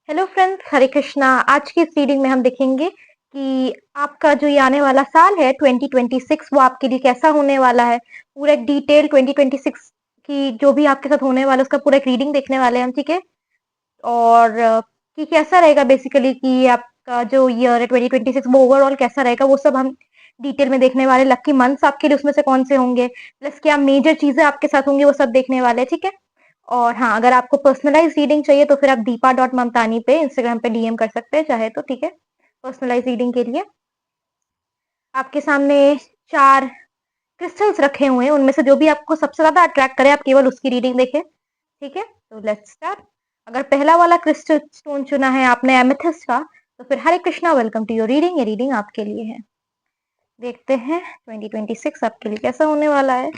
Hello friends, हरे कृष्णा। आज की इस रीडिंग में हम देखेंगे कि आपका जो ये आने वाला साल है 2026 वो आपके लिए कैसा होने वाला है। पूरा एक डिटेल 2026 की जो भी आपके साथ होने वाला है उसका पूरा एक रीडिंग देखने वाले हैं हम, ठीक है। और कि कैसा रहेगा बेसिकली कि आपका जो ईयर है 2026 वो ओवरऑल कैसा रहेगा वो सब हम डिटेल में देखने वाले। लकी मंथ्स आपके लिए उसमें से कौन से होंगे, प्लस क्या मेजर चीजें आपके साथ होंगी वो सब देखने वाले हैं, ठीक है। और हाँ, अगर आपको पर्सनलाइज रीडिंग चाहिए तो फिर आप दीपा.ममतानी पे इंस्टाग्राम पे डीएम कर सकते हैं चाहे तो, ठीक है। पर्सनलाइज रीडिंग के लिए आपके सामने 4 क्रिस्टल्स रखे हुए हैं, उनमें से जो भी आपको सबसे ज्यादा अट्रैक्ट करे आप केवल उसकी रीडिंग देखें, ठीक है। तो लेट्स स्टार्ट। अगर पहला वाला क्रिस्टल स्टोन चुना है आपने एमेथिस्ट का, तो फिर Hare Krishna, welcome to your reading. ये रीडिंग आपके लिए है। देखते हैं 2026 आपके लिए कैसा होने वाला है।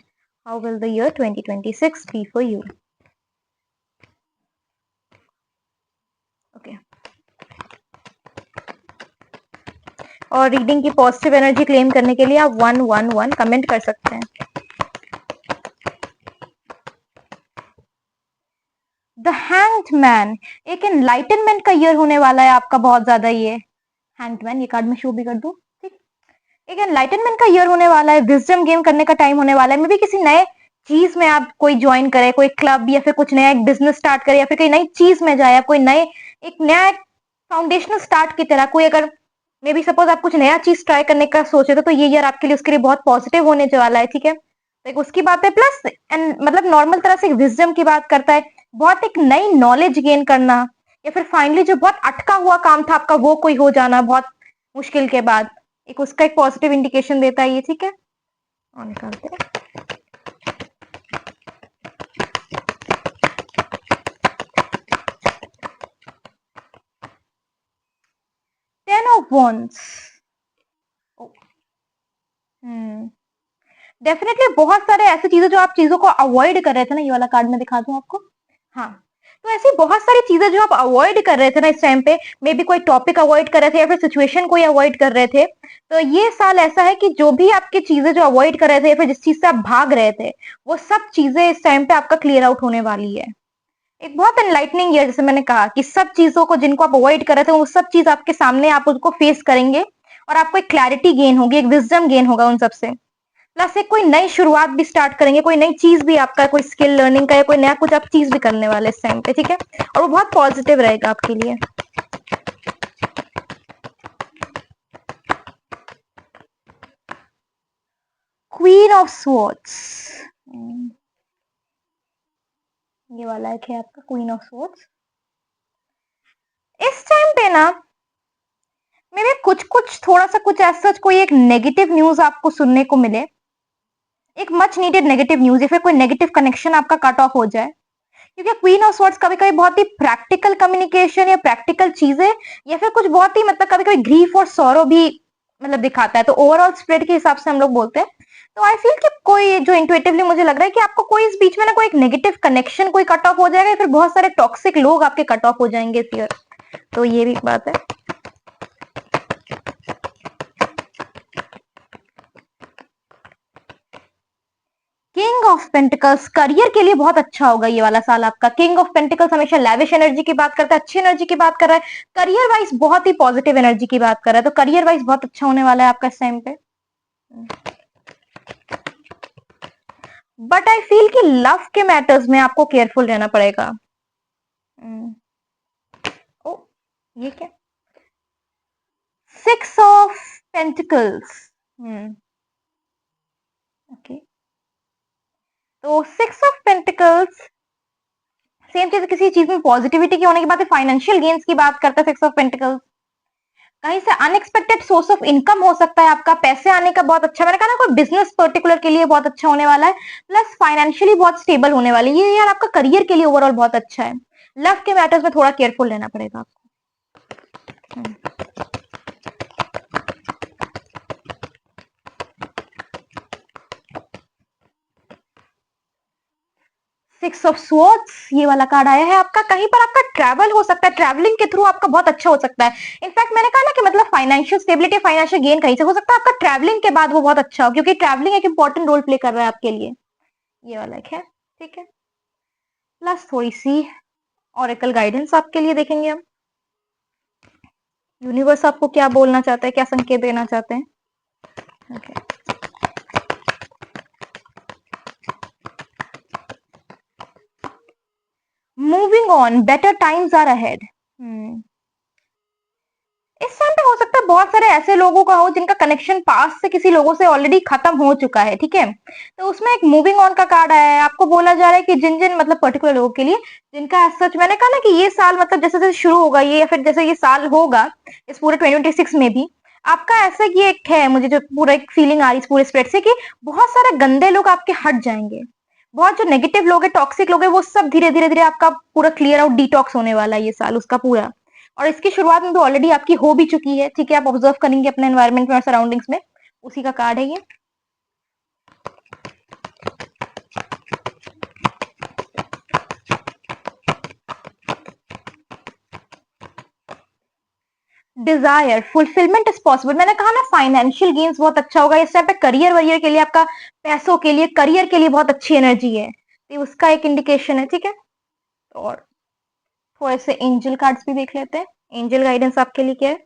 How will the year 2026 be for you. Okay. और रीडिंग की पॉजिटिव एनर्जी क्लेम करने के लिए आप 111 कमेंट कर सकते हैं। द हैंग्ड मैन, एक एनलाइटनमेंट का ईयर होने वाला है आपका बहुत ज्यादा। ये हैंग्ड मैन, ये कार्ड में शो भी कर दूं, ठीक। एक एनलाइटनमेंट का ईयर होने वाला है, विजडम गेन करने का टाइम होने वाला है। मे भी किसी नए चीज में आप कोई ज्वाइन करे, कोई क्लब या फिर कुछ नया एक बिजनेस स्टार्ट करे या फिर कोई नई चीज में जाए, कोई नए एक नया फाउंडेशनल स्टार्ट की तरह कोई अगर मे बी सपोज आप कुछ नया चीज ट्राई करने का सोचे तो ये ईयर आपके लिए उसके लिए बहुत पॉजिटिव होने वाला है, ठीक है। तो एक उसकी बात है, प्लस मतलब नॉर्मल तरह से एक विजडम की बात करता है, बहुत एक नई नॉलेज गेन करना, या फिर फाइनली जो बहुत अटका हुआ काम था आपका वो कोई हो जाना बहुत मुश्किल के बाद, एक उसका एक पॉजिटिव इंडिकेशन देता है ये, ठीक है। और निकालते हैं। 10 ऑफ wands। डेफिनेटली बहुत सारे ऐसी चीजें जो आप चीजों को अवॉइड कर रहे थे ना, ये वाला कार्ड में दिखा दूं आपको। हाँ, तो ऐसी बहुत सारी चीजें जो आप अवॉइड कर रहे थे ना इस टाइम पे, मे बी कोई टॉपिक अवॉइड कर रहे थे या फिर सिचुएशन कोई अवॉइड कर रहे थे, तो ये साल ऐसा है कि जो भी आपकी चीजें जो अवॉइड कर रहे थे या फिर जिस चीज से आप भाग रहे थे वो सब चीजें इस टाइम पे आपका क्लियर आउट होने वाली है। एक बहुत एनलाइटनिंग ईयर, जैसे मैंने कहा कि सब चीजों को जिनको आप अवॉइड कर रहे थे वो सब चीज आपके सामने, आप उसको फेस करेंगे और आपको एक क्लैरिटी गेन होगी, एक विजडम गेन होगा उन सबसे। प्लस एक कोई नई शुरुआत भी स्टार्ट करेंगे, कोई नई चीज भी आपका, कोई स्किल लर्निंग का या कोई नया कुछ आप चीज भी करने वाले इस टाइम पे, ठीक है। और वो बहुत पॉजिटिव रहेगा आपके लिए। क्वीन ऑफ स्वॉर्ड्स, ये वाला एक है आपका क्वीन ऑफ स्वॉर्ड्स। इस टाइम पे ना मेरे कुछ कुछ थोड़ा सा कुछ ऐसा कोई एक नेगेटिव न्यूज आपको सुनने को मिले, एक मच नीडेड नेगेटिव न्यूज, या फिर कोई नेगेटिव कनेक्शन आपका कट ऑफ हो जाए। क्योंकि क्वीन ऑफ स्वॉर्ड्स कभी कभी बहुत ही प्रैक्टिकल कम्युनिकेशन या प्रैक्टिकल चीजें या फिर कुछ बहुत ही मतलब कभी कभी ग्रीफ और सौरो भी मतलब दिखाता है, तो ओवरऑल स्प्रेड के हिसाब से हम लोग बोलते हैं। तो आई फील कि कोई जो इंट्यूटिवली मुझे लग रहा है कि आपको कोई इस बीच में ना कोई एक नेगेटिव कनेक्शन कोई कट ऑफ हो जाएगा या फिर बहुत सारे टॉक्सिक लोग आपके कट ऑफ हो जाएंगे इस ईयर। तो ये भी एक बात है। किंग ऑफ पेंटिकल्स, करियर के लिए बहुत अच्छा होगा ये वाला साल आपका। किंग ऑफ पेंटिकल्स हमेशा लैविश एनर्जी की बात करता है, अच्छी एनर्जी की बात कर रहा है, करियर वाइज बहुत ही पॉजिटिव एनर्जी की बात कर रहा है, तो करियर वाइज बहुत अच्छा होने वाला है आपका इस टाइम पे। बट आई फील कि लव के मैटर्स में आपको केयरफुल रहना पड़ेगा। ओ, ये क्या, 6 ऑफ पेंटिकल्स। ओके, तो 6 ऑफ पेंटिकल्स सेम चीज, किसी चीज में पॉजिटिविटी की होने की बात है, फाइनेंशियल गेन्स की बात करता है 6 ऑफ पेंटिकल्स। कहीं से अनएक्सपेक्टेड सोर्स ऑफ इनकम हो सकता है आपका, पैसे आने का बहुत अच्छा, मैंने कहा ना कोई बिजनेस पर्टिकुलर के लिए बहुत अच्छा होने वाला है, प्लस फाइनेंशियली बहुत स्टेबल होने वाली है ये यार, आपका करियर के लिए ओवरऑल बहुत अच्छा है। लव के मैटर्स में थोड़ा केयरफुल रहना पड़ेगा आपको। 6 ऑफ स्वॉर्ड्स, ये वाला कार्ड आया है आपका। कहीं पर आपका ट्रैवल हो सकता है, ट्रैवलिंग के थ्रू आपका बहुत अच्छा हो सकता है। इनफैक्ट मैंने कहा ना कि मतलब फाइनेंशियल स्टेबिलिटी, फाइनेंशियल गेन कहीं से हो सकता है आपका ट्रैवलिंग के बाद वो बहुत अच्छा हो, क्योंकि ट्रैवलिंग एक इंपॉर्टेंट रोल प्ले कर रहा है आपके लिए। ये वाला एक है, ठीक है। प्लस थोड़ी सी ऑरेकल गाइडेंस आपके लिए देखेंगे हम। यूनिवर्स आपको क्या बोलना चाहता है, क्या संकेत देना चाहते हैं? Okay, moving on, better times are ahead. इस टाइम पे हो सकता है बहुत सारे ऐसे लोगों का हो जिनका कनेक्शन पास से किसी लोगों से ऑलरेडी खत्म हो चुका है, ठीक है। तो उसमें एक मूविंग ऑन का कार्ड आया है। आपको बोला जा रहा है कि जिन जिन मतलब पर्टिकुलर लोगों के लिए जिनका सच मैंने कहा ना कि ये साल मतलब जैसे जैसे शुरू होगा ये या फिर जैसे ये साल होगा इस पूरे 2026 में भी आपका ऐसा कि एक है, मुझे जो पूरा एक फीलिंग आ रही है इस पूरे स्प्रेड से कि बहुत सारे गंदे लोग आपके हट जाएंगे। बहुत जो नेगेटिव लोग है, टॉक्सिक लोग है, वो सब धीरे धीरे धीरे आपका पूरा क्लियर आउट, डिटॉक्स होने वाला है ये साल उसका पूरा। और इसकी शुरुआत में तो ऑलरेडी आपकी हो भी चुकी है, ठीक है। आप ऑब्जर्व करेंगे अपने एनवायरनमेंट में और सराउंडिंग्स में, उसी का कार्ड है ये। Desire fulfilment is possible. मैंने कहा ना फाइनेंशियल गेन्स बहुत अच्छा होगा इस टाइम पे, करियर वरियर के लिए आपका, पैसों के लिए, करियर के लिए बहुत अच्छी एनर्जी है, तो उसका एक इंडिकेशन है, ठीक है। और थोड़े से एंजल कार्ड्स भी देख लेते हैं, एंजल गाइडेंस आपके लिए क्या है।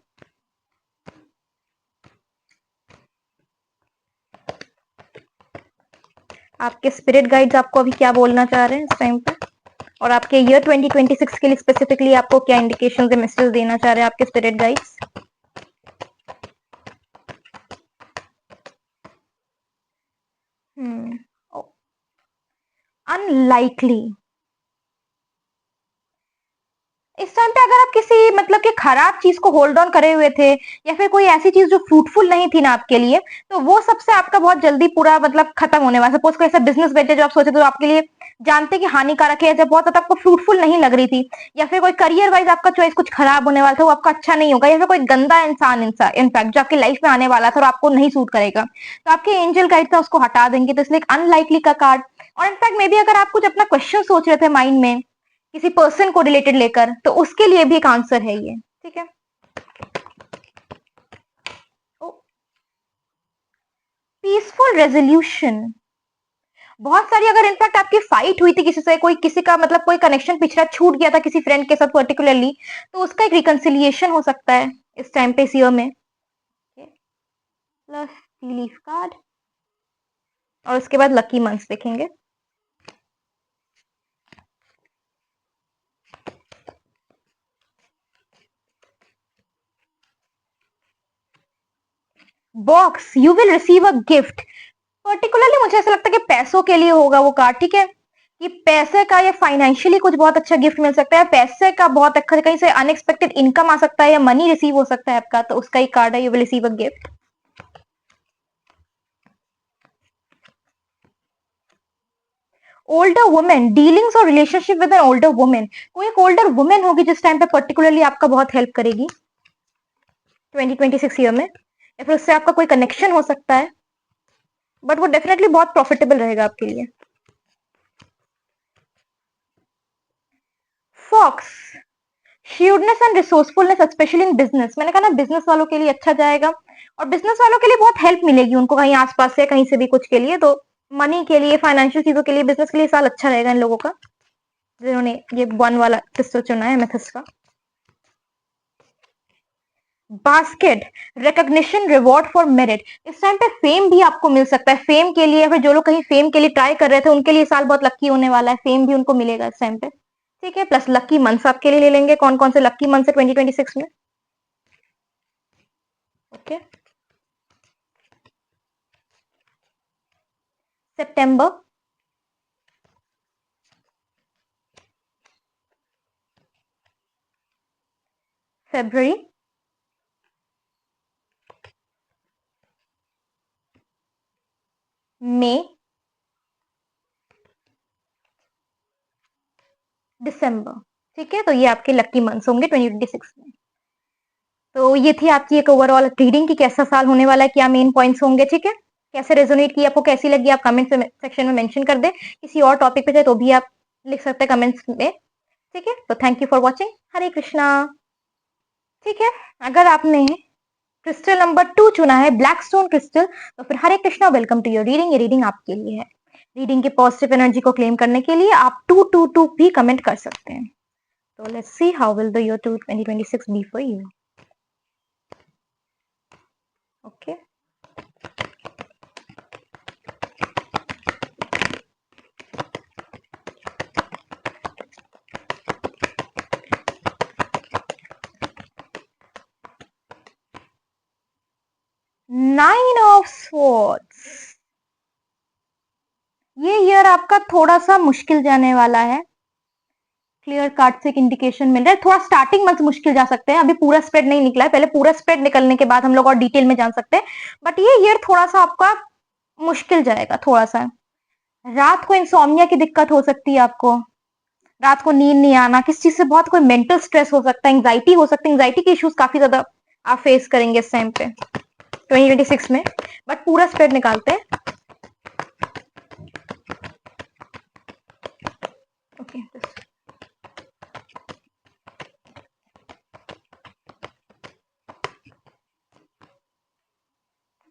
आपके स्पिरिट गाइड्स आपको अभी क्या बोलना चाह रहे हैं इस टाइम पे, और आपके ईयर 2026 के लिए स्पेसिफिकली आपको क्या इंडिकेशंस या मैसेज देना चाह रहे हैं आपके स्पिरिट गाइड्स। अनलाइकली, इस टाइम पे अगर आप किसी मतलब कि खराब चीज को होल्ड ऑन करे हुए थे या फिर कोई ऐसी चीज जो फ्रूटफुल नहीं थी ना आपके लिए, तो वो सबसे आपका बहुत जल्दी पूरा मतलब खत्म होने वाला। सपोज कोई ऐसा बिजनेस वेंचर जो आप सोचे तो आपके लिए जानते कि हानिकारक है, जब बहुत ज्यादा आपको फ्रूटफुल नहीं लग रही थी, या फिर कोई करियर वाइज आपका चॉइस कुछ खराब होने वाला था, वो आपका अच्छा नहीं होगा, या फिर कोई गंदा इंसान इनफैक्ट जो आपकी लाइफ में आने वाला था और आपको नहीं सूट करेगा, तो आपके एंजल गाइड था उसको हटा देंगे। तो इसलिए अनलाइकली का कार्ड। और इनफैक्ट मे बी अगर आप कुछ अपना क्वेश्चन सोच रहे थे माइंड में किसी पर्सन को रिलेटेड लेकर, तो उसके लिए भी एक आंसर है ये, ठीक है। पीसफुल रेजोल्यूशन, बहुत सारी अगर इनफैक्ट आपकी फाइट हुई थी किसी से, कोई किसी का मतलब कोई कनेक्शन पिछड़ा छूट गया था किसी फ्रेंड के साथ पर्टिकुलरली, तो उसका एक रिकंसिलिएशन हो सकता है इस टाइम पे, इस ईयर में। प्लस लीफ कार्ड, और उसके बाद लकी मंथ्स देखेंगे। Box, you will receive a gift. Particularly मुझे ऐसा लगता है कि पैसों के लिए होगा वो कार्ड, ठीक है। कि पैसे का या फाइनेंशियली कुछ बहुत अच्छा गिफ्ट मिल सकता है, पैसे का बहुत अच्छा कहीं से अनएक्सपेक्टेड इनकम आ सकता है, या मनी रिसीव हो सकता है आपका, तो उसका ही कार्ड है, you will receive a gift. Older women, dealings और relationship with an older women. कोई एक ओल्डर वुमेन होगी जिस टाइम पे पर्टिकुलरली आपका बहुत हेल्प करेगी 2026 ईयर में, या फिर उससे आपका कोई कनेक्शन हो सकता है, बट वो डेफिनेटली बहुत प्रॉफिटेबल रहेगा आपके लिए। Fox, shrewdness and resourcefulness specially in business. मैंने कहा ना बिजनेस वालों के लिए अच्छा जाएगा, और बिजनेस वालों के लिए बहुत हेल्प मिलेगी उनको कहीं आसपास से कहीं से भी कुछ के लिए, तो मनी के लिए, फाइनेंशियल चीजों के लिए, बिजनेस के लिए साल अच्छा रहेगा इन लोगों का जिन्होंने ये वन वाला क्रिस्टल चुना है एमेथिस्ट का। Basket, recognition, reward for merit. इस टाइम पे फेम भी आपको मिल सकता है, फेम के लिए, या फिर जो लोग कहीं फेम के लिए ट्राई कर रहे थे उनके लिए साल बहुत लक्की होने वाला है, फेम भी उनको मिलेगा इस टाइम पे, ठीक है। प्लस लकी मंथ्स आपके लिए ले लेंगे, कौन कौन से लकी मंथ्स है 2026 में। ओके, सितंबर, फरवरी, मई, दिसंबर, ठीक है। तो ये आपके लकी मंथ्स होंगे 2026 में। तो ये थी आपकी एक ओवरऑल रीडिंग कि कैसा साल होने वाला है, क्या मेन पॉइंट्स होंगे, ठीक है। कैसे रेजोनेट की, आपको कैसी लगी, आप कमेंट सेक्शन में मेंशन कर दे। किसी और टॉपिक पे चाहे तो भी आप लिख सकते हैं कमेंट्स में, ठीक है। तो thank you for watching, Hare Krishna, ठीक है। अगर आपने क्रिस्टल नंबर 2 चुना है, ब्लैक स्टोन क्रिस्टल, तो फिर Hare Krishna, welcome to your reading. ये रीडिंग आपके लिए है। रीडिंग के पॉजिटिव एनर्जी को क्लेम करने के लिए आप 222 भी कमेंट कर सकते हैं। So let's see how will the year 2026 be for you. Okay. Nine of swords, ये ईयर आपका थोड़ा सा मुश्किल जाने वाला है। क्लियर कार्ड से एक इंडिकेशन मिल रहा है, थोड़ा स्टार्टिंग मंथ मुश्किल जा सकते हैं, अभी पूरा स्प्रेड नहीं निकला है, पहले पूरा स्प्रेड निकलने के बाद हम लोग और डिटेल में जान सकते हैं। बट ये ईयर थोड़ा सा आपका मुश्किल जाएगा, थोड़ा सा। रात को इंसोम्निया की दिक्कत हो सकती है आपको, रात को नींद नहीं आना, किस चीज से बहुत कोई मेंटल स्ट्रेस हो सकता है, एंग्जाइटी हो सकती है, एंग्जाइटी के इश्यूज काफी ज्यादा आप फेस करेंगे इस टाइम पे 2026 में। बट पूरा स्प्रेड निकालते हैं। Okay,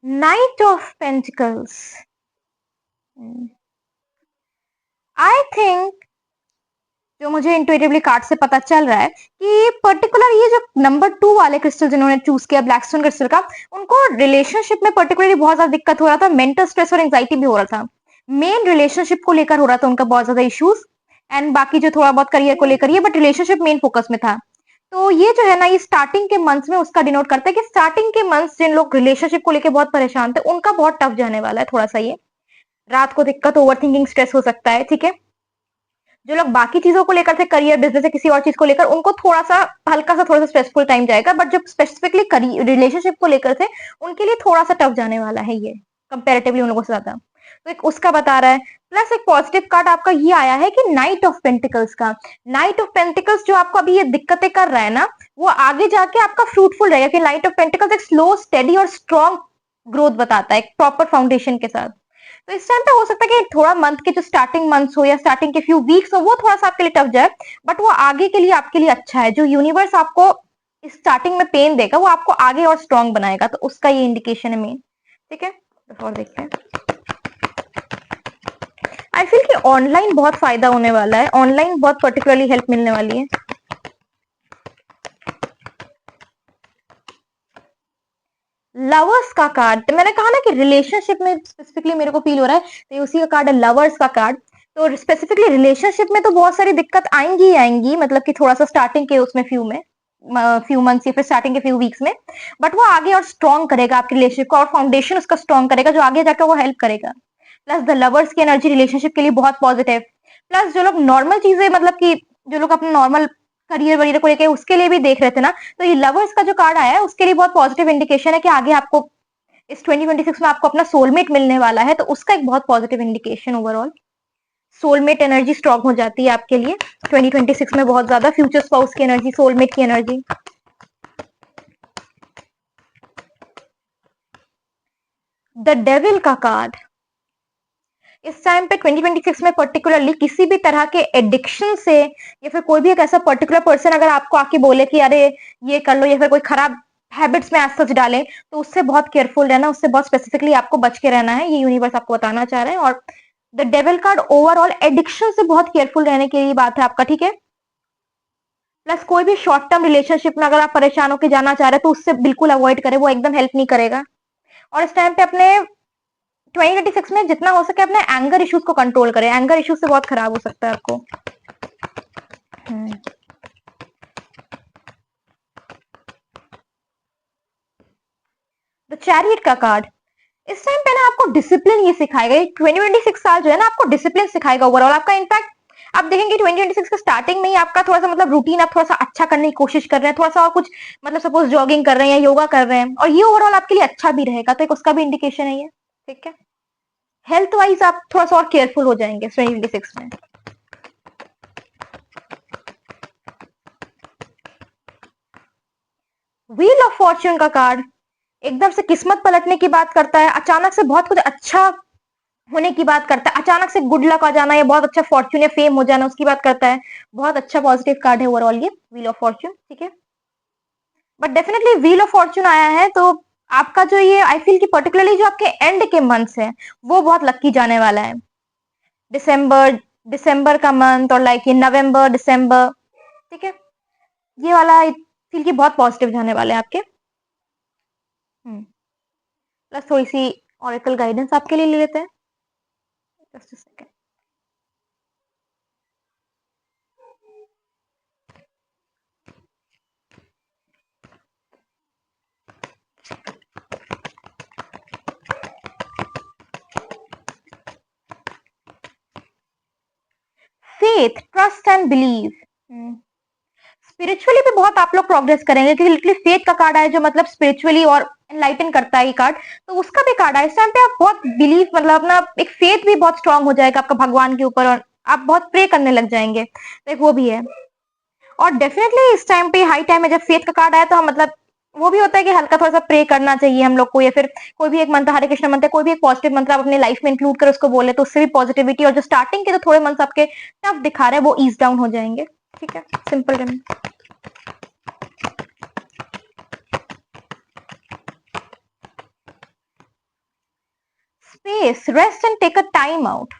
knight of pentacles, I think जो मुझे इंट्यूटिवली कार्ड से पता चल रहा है कि पर्टिकुलर ये जो नंबर 2 वाले क्रिस्टल जिन्होंने चूज किया ब्लैकस्टोन क्रिस्टल का, उनको रिलेशनशिप में पर्टिकुलरली बहुत ज्यादा दिक्कत हो रहा था, मेंटल स्ट्रेस और एंग्जाइटी भी हो रहा था। मेन रिलेशनशिप को लेकर हो रहा था उनका बहुत ज्यादा इश्यूज, एंड बाकी जो थोड़ा बहुत करियर को लेकर, ये बट रिलेशनशिप मेन फोकस में था। तो ये जो है ना, ये स्टार्टिंग के मंथ्स में उसका डिनोट करता है कि स्टार्टिंग के मंथ्स जिन लोग रिलेशनशिप को लेकर बहुत परेशान थे, उनका बहुत टफ जाने वाला है थोड़ा सा। ये रात को दिक्कत, ओवर थिंकिंग, स्ट्रेस हो सकता है, ठीक है। जो लोग बाकी चीजों को लेकर थे, करियर, बिजनेस या किसी और चीज को लेकर, उनको थोड़ा सा हल्का सा थोड़ा सा स्ट्रेसफुल टाइम जाएगा। बट जो स्पेसिफिकली रिलेशनशिप को लेकर थे, उनके लिए थोड़ा सा टफ जाने वाला है ये, कंपेरेटिवली उन लोगों से ज्यादा। तो एक उसका बता रहा है। प्लस एक पॉजिटिव कार्ड आपका ये आया है कि नाइट ऑफ पेंटिकल्स का। नाइट ऑफ पेंटिकल्स जो आपको अभी ये दिक्कतें कर रहा है ना, वो आगे जाके आपका फ्रूटफुल रहेगा। कि नाइट ऑफ पेंटिकल्स एक स्लो, स्टेडी और स्ट्रॉन्ग ग्रोथ बताता है, एक प्रॉपर फाउंडेशन के साथ। तो इस टाइम पे हो सकता है कि थोड़ा मंथ के जो स्टार्टिंग मंथ्स हो या स्टार्टिंग के फ्यू वीक्स हो, वो थोड़ा सा आपके लिए टफ जाए, बट वो आगे के लिए आपके लिए अच्छा है। जो यूनिवर्स आपको स्टार्टिंग में पेन देगा, वो आपको आगे और स्ट्रॉन्ग बनाएगा। तो उसका ये इंडिकेशन है मेन, ठीक है। तो और देखते हैं। आई फील कि ऑनलाइन बहुत फायदा होने वाला है, ऑनलाइन बहुत पर्टिकुलरली हेल्प मिलने वाली है। लवर्स का कार्ड, तो मैंने कहा ना कि रिलेशनशिप में स्पेसिफिकली मेरे को फील हो रहा है, तो उसी का कार्ड है लवर्स का कार्ड। तो स्पेसिफिकली रिलेशनशिप में तो बहुत सारी दिक्कत आएंगी ही आएंगी, मतलब कि थोड़ा सा स्टार्टिंग के उसमें फ्यू मंथ्स या फिर स्टार्टिंग के फ्यू वीक्स में। बट वो आगे और स्ट्रॉन्ग करेगा आपके रिलेशनशिप को, और फाउंडेशन उसका स्ट्रॉन्ग करेगा, जो आगे जाकर वो हेल्प करेगा। प्लस द लवर्स की एनर्जी रिलेशनशिप के लिए बहुत पॉजिटिव। प्लस जो लोग नॉर्मल चीजें, मतलब कि जो लोग अपने नॉर्मल करियर वरियर को लेकर उसके लिए भी देख रहे थे ना, तो ये लवर्स का जो कार्ड आया है उसके लिए बहुत पॉजिटिव इंडिकेशन है कि आगे आपको इस 2026 में आपको अपना सोलमेट मिलने वाला है। तो उसका एक बहुत positive indication overall. Soulmate energy strong हो जाती है आपके लिए 2026 में बहुत ज्यादा, फ्यूचर स्पाउस की एनर्जी, सोलमेट की एनर्जी। द डेविल का कार्ड इस टाइम पे 2026 में पर्टिकुलरली किसी भी तरह के एडिक्शन से, या फिर कोई भी एक ऐसा पर्टिकुलर पर्सन अगर आपको आके बोले कि अरे ये कर लो, या फिर कोई खराब हैबिट्स में एज सच डाले, तो उससे बहुत केयरफुल रहना, उससे बहुत स्पेसिफिकली आपको बच के रहना है, ये यूनिवर्स आपको बताना चाह रहे हैं। और the devil card overall addiction से बहुत केयरफुल रहने की बात है आपका, ठीक है। प्लस कोई भी शॉर्ट टर्म रिलेशनशिप में अगर आप परेशान होकर जाना चाह रहे हैं, तो उससे बिल्कुल अवॉइड करें, वो एकदम हेल्प नहीं करेगा। और इस टाइम पे अपने 2026 में जितना हो सके अपने एंगर इश्यूज को कंट्रोल करें, एंगर इश्यूज से बहुत खराब हो सकता है आपको। द चैरियट का कार्ड इस टाइम पे ना आपको डिसिप्लिन ये सिखाएगा। 2026 साल जो है ना, आपको डिसिप्लिन सिखाएगा ओवरऑल आपका। इनफैक्ट आप देखेंगे 2026 के स्टार्टिंग में ही आपका थोड़ा सा मतलब रूटीन आप थोड़ा सा अच्छा करने की कोशिश कर रहे हैं, थोड़ा सा और कुछ, मतलब सपोज जॉगिंग कर रहे हैं या योगा कर रहे हैं, और ये ओवरऑल आपके लिए अच्छा भी रहेगा। तो एक उसका भी इंडिकेशन है ये, ठीक है। हेल्थ वाइज आप थोड़ा सा और केयरफुल हो जाएंगे 2026 में। व्हील ऑफ फॉर्च्यून का कार्ड एकदम से किस्मत पलटने की बात करता है, अचानक से बहुत कुछ अच्छा होने की बात करता है, अचानक से गुड लक आ जाना या बहुत अच्छा फॉर्च्यून या फेम हो जाना, उसकी बात करता है। बहुत अच्छा पॉजिटिव कार्ड है ओवरऑल ये व्हील ऑफ फॉर्च्यून, ठीक है। But definitely wheel of Fortune आया है, तो आपका जो ये आई फील कि पर्टिकुलरली जो आपके एंड के मंथ्स है, वो बहुत लक्की जाने वाला है। दिसंबर दिसंबर का मंथ, और लाइक ये नवंबर दिसंबर, ठीक है। ये वाला आई फील कि बहुत पॉजिटिव जाने वाले हैं आपके। प्लस थोड़ी सी ऑरेकल गाइडेंस आपके लिए ले लेते हैं। Just a second. Faith, trust and believe. Spiritually भी बहुत आप लोग प्रोग्रेस करेंगे, क्योंकि लिटरली फेथ का कार्ड है जो मतलब स्पिरिचुअली और एनलाइटन करता है ये कार्ड, तो उसका भी कार्ड है। इस टाइम पे आप बहुत बिलीव, मतलब अपना एक फेथ भी बहुत स्ट्रांग हो जाएगा आपका भगवान के ऊपर, और आप बहुत प्रे करने लग जाएंगे, तो एक वो भी है। और डेफिनेटली इस टाइम पे हाई टाइम में जब फेथ का कार्ड आया तो हम मतलब वो भी होता है कि हल्का थोड़ा सा प्रे करना चाहिए हम लोग को, या फिर कोई भी एक मंत्र, हरे कृष्ण मंत्र, कोई भी एक पॉजिटिव मंत्र आप अपनी लाइफ में इंक्लूड कर उसको बोले, तो उससे भी पॉजिटिविटी, और जो स्टार्टिंग के जो थोड़े मंथ्स आपके टफ दिखा रहे हैं वो ईज डाउन हो जाएंगे। ठीक है, simple remedy. Space, rest and take a time out.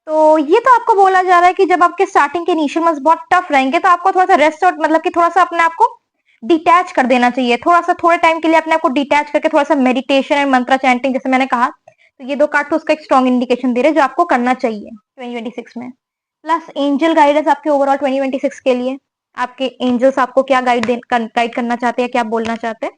तो ये तो आपको बोला जा रहा है कि जब आपके स्टार्टिंग के इनिशियल मंथ्स बहुत टफ रहेंगे तो आपको थोड़ा सा रेस्ट और मतलब कि थोड़ा सा अपने आप को डिटैच कर देना चाहिए, थोड़ा सा थोड़े टाइम के लिए अपने आप को डिटैच करके थोड़ा सा मेडिटेशन एंड मंत्रा चैंटिंग, जैसे मैंने कहा, तो ये दो कार्ड तो उसका एक स्ट्रॉन्ग इंडिकेशन दे रहे हैं जो आपको करना चाहिए 2026 में। प्लस एंजल गाइडेंस आपके ओवरऑल 2026 के लिए, आपके एंजल्स आपको क्या गाइड करना चाहते हैं, क्या बोलना चाहते हैं।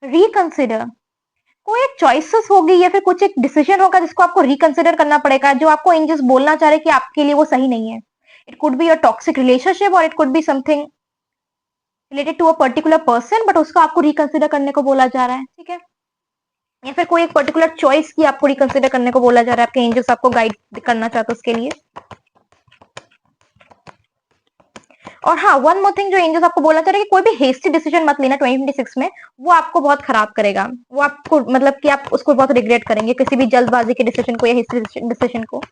रिकंसिडर, कोई एक चॉइसेस होगी या फिर कुछ एक डिसीजन होगा जिसको आपको रिकंसिडर करना पड़ेगा, जो आपको एंजल्स बोलना चाह रहे हैं कि आपके लिए वो सही नहीं है। It could be a toxic relationship और it could be something related to a particular person, but उसको आपको रिकंसिडर करने को बोला जा रहा है। ठीक है, या फिर कोई एक पर्टिकुलर चॉइस की आपको रिकंसिडर करने को बोला जा रहा है, आपके एंजल्स आपको गाइड करना चाहते हैं उसके लिए। और हाँ, वन मोर थिंग जो एंजल्स आपको बोलना चाह रहे हैं कि कोई भी हेस्टी डिसीजन मत लेना 2026 में, वो आपको बहुत खराब करेगा, वो आपको मतलब कि आप उसको बहुत रिग्रेट करेंगे, किसी भी जल्दबाजी के डिसीजन को या हेस्टी डिसीजन को।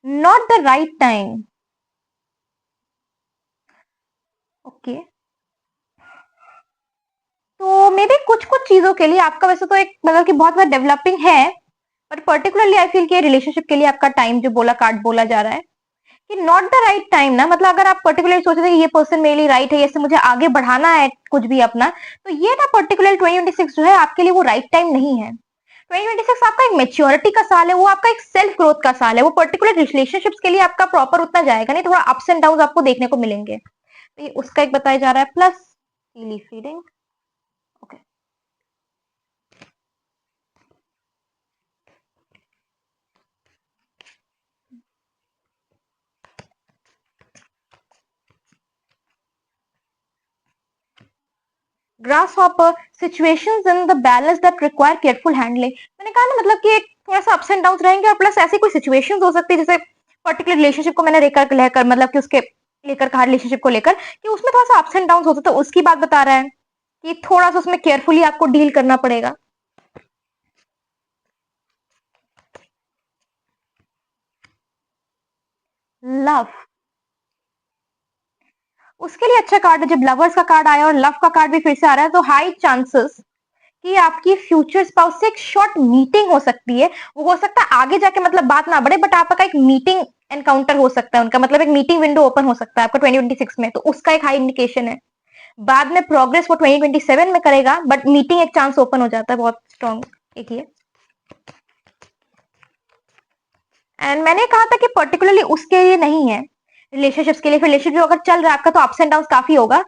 Not the right time. Okay, तो मे बी कुछ कुछ चीजों के लिए आपका वैसे तो एक मतलब कि बहुत ज्यादा डेवलपिंग है, बट पर्टिकुलरली आई फील कि रिलेशनशिप के लिए आपका टाइम जो बोला कार्ड बोला जा रहा है कि नॉट द राइट टाइम ना, मतलब अगर आप पर्टिकुलरली सोच रहे हैं कि ये पर्सन मेरे लिए राइट है, इससे मुझे आगे बढ़ाना है कुछ भी अपना, तो ये ना पर्टिकुलर 2026 जो है आपके लिए वो राइट टाइम नहीं है। 2026 आपका एक मेच्योरिटी का साल है, वो आपका एक सेल्फ ग्रोथ का साल है, वो पर्टिकुलर रिलेशनशिप्स के लिए आपका प्रॉपर उतना जाएगा नहीं, थोड़ा अप्स एंड डाउन आपको देखने को मिलेंगे, तो ये उसका एक बताया जा रहा है। Plus feeding. Okay, grass hopper, situations in the balance that require careful handling. मैंने कहा ना मतलब कि एक थोड़ा सा अप्स एंड डाउन रहेंगे, और प्लस ऐसी कोई सिचुएशंस हो सकती है, जैसे पर्टिकुलर रिलेशनशिप को मैंने लेकर मतलब कि उसके लेकर कहा, रिलेशनशिप को लेकर कि उसमें थोड़ा सा अप्स एंड डाउन होता, तो उसकी बात बता रहा है कि थोड़ा सा उसमें केयरफुली आपको डील करना पड़ेगा। लव, उसके लिए अच्छा कार्ड है, जब लवर्स का कार्ड आया और लव का कार्ड भी फिर से आ रहा है, तो हाई चांसेस कि आपकी फ्यूचर स्पाउस से एक शॉर्ट मीटिंग हो सकती है। वो हो सकता है आगे जाके मतलब बात ना बढ़े, बट आपका एक मीटिंग एनकाउंटर हो सकता है उनका, मतलब एक मीटिंग विंडो ओपन हो सकता है आपका 2026 में, तो उसका एक हाई इंडिकेशन है। बाद में प्रोग्रेस वो 2027 में करेगा, बट मीटिंग एक चांस ओपन हो जाता है बहुत स्ट्रॉन्ग एक ये। एंड मैंने कहा था कि पर्टिकुलरली उसके लिए नहीं है, रिलेशनशिप्स के लिए, फिर रिलेशनशिप अगर चल रहा है आपका तो अप्स एंड डाउन काफी होगा,